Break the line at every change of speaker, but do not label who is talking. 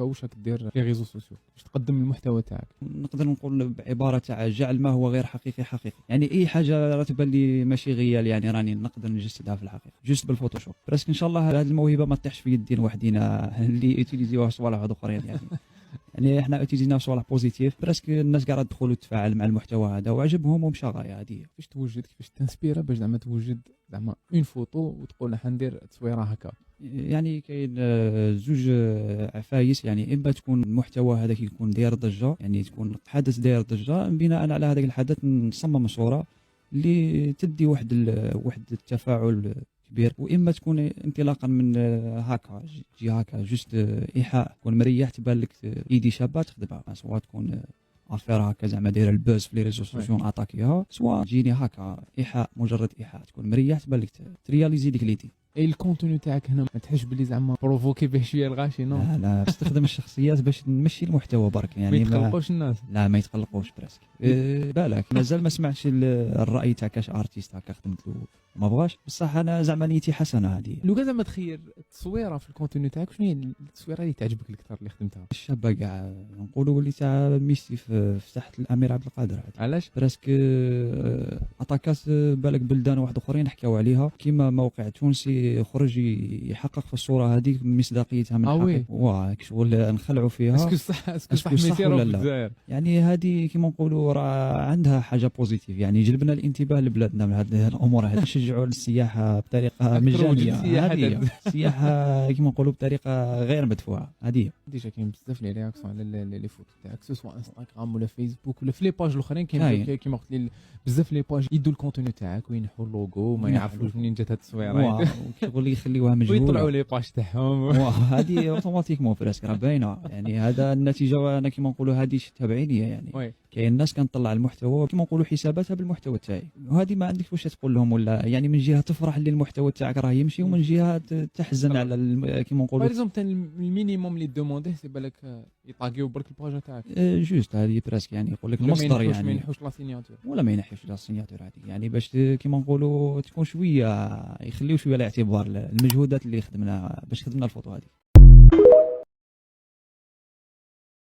واش راك دير في ريزو سوسيو باش تقدم المحتوى تاعك؟
نقدر نقول بعباره تاع جعل ما هو غير حقيقي حقيقي. يعني اي حاجه راه تبان لي ماشي غيال يعني راني نقدر نجسدها في الحقيقه جوست بالفوتوشوب. براسك ان شاء الله هذه الموهبه ما تطيحش في يدين وحدينا اللي يوتيليزيوها صوالح اخرين يعني. يعني احنا اوتيليزينا صوالح بوزيتيف، براسك الناس قاعده تدخل وتتفاعل مع المحتوى هذا وعجبهم ومشى غايه هذه.
كيفاش توجد، كيفاش تنسبيرا باش زعما توجد زعما اون فوتو وتقول راح ندير تصويره هكا؟
يعني كاين زوج عفايس، يعني اما تكون المحتوى هذا كيكون داير ضجه، يعني تكون حدث داير ضجه، بناء على هذاك الحدث نصمم صوره اللي تدي واحد التفاعل كبير، واما تكون انطلاقا من هكا جي هكا جوست ايحاء، تكون مريح تبان لك ايدي شابه تخدمها، سواء تكون افير هكا زعما دايره البوز في لي ريزو سوسيو اتاكيها، سواء تجيني هكا ايحاء مجرد ايحاء تكون مريح تبان لك ترياليزي ديك ليدي.
اي الكونتوني تاعك هنا ما تحسش باللي زعما بروفوكي به شويه الغاشي؟ نو
لا استخدم الشخصيات باش نمشي المحتوى برك، يعني
ما يتقلقوش الناس.
لا ما يتقلقوش براسك. بالك مازال ما سمعتش الراي تاع كاش ارتيست هكا خدمت له ما بغاش، بصح انا زعما نيتي حسنه هذه.
لو كان زعما تخير التصويره في الكونتوني تاعك، شنو هي التصويره اللي تعجبك اكثر اللي خدمتها؟
الشابه كاع نقولوا اللي تاع ميسي في ساحه الامير عبد القادر هذه.
علاش؟
براسك اتاكاس بالك بلدان واحد اخرين حكاو عليها، كيما موقع تونسي خرج يحقق في الصوره هذه مصداقيتها من الحقيقه. واه شغل نخلعوا فيها.
اسكو صح ميسي راه في الجزائر؟
يعني هذه كيما نقولوا راه عندها حاجه بوزيتيف، يعني جلبنا الانتباه لبلادنا من هذه الامور هذه، نشجعوا السياحه بطريقه مجانيه، هذه السياحه كيما نقولوا بطريقه غير مدفوعه. هذه
ديجا كاين بزاف لي رياكسيون على لي فوتو تاعك سواء انستغرام ولا فيسبوك ولا في لي باج الاخرين، كاين كيما قلت لي بزاف لي باج يدوا الكونتوني تاعك وينحوا اللوغو ما يعرفوش منين جات هاد التصويره،
شغل يخليوها مجهوله
ويطلعوا لي باج تاعهم.
هذه اوتوماتيكمون فراسك راه باينه، يعني هذا النتيجه انا كيما نقولوا هذه شفتها بعينيا. يعني كاين الناس كنطلع المحتوى كيما نقولوا حساباتها بالمحتوى تاعي، وهذه ما عندك واش تقول لهم، ولا يعني من جهه تفرح اللي المحتوى تاعك راه يمشي، ومن جهه تحزن على كيما نقولوا.
باغ اكزومبل المينيموم اللي دومونديه سي بالك يطاقيو برك الباج تاعك.
جوست هذه براسك، يعني يقول لك المصدر، يعني
ما ينحوش لا سيناتور
ولا ما ينحيوش لا سيناتور هذه، يعني باش كيما نقولوا تكون شويه يخليو شويه الاعتبار المجهودات اللي خدمنا باش خدمنا الفوتو هذه.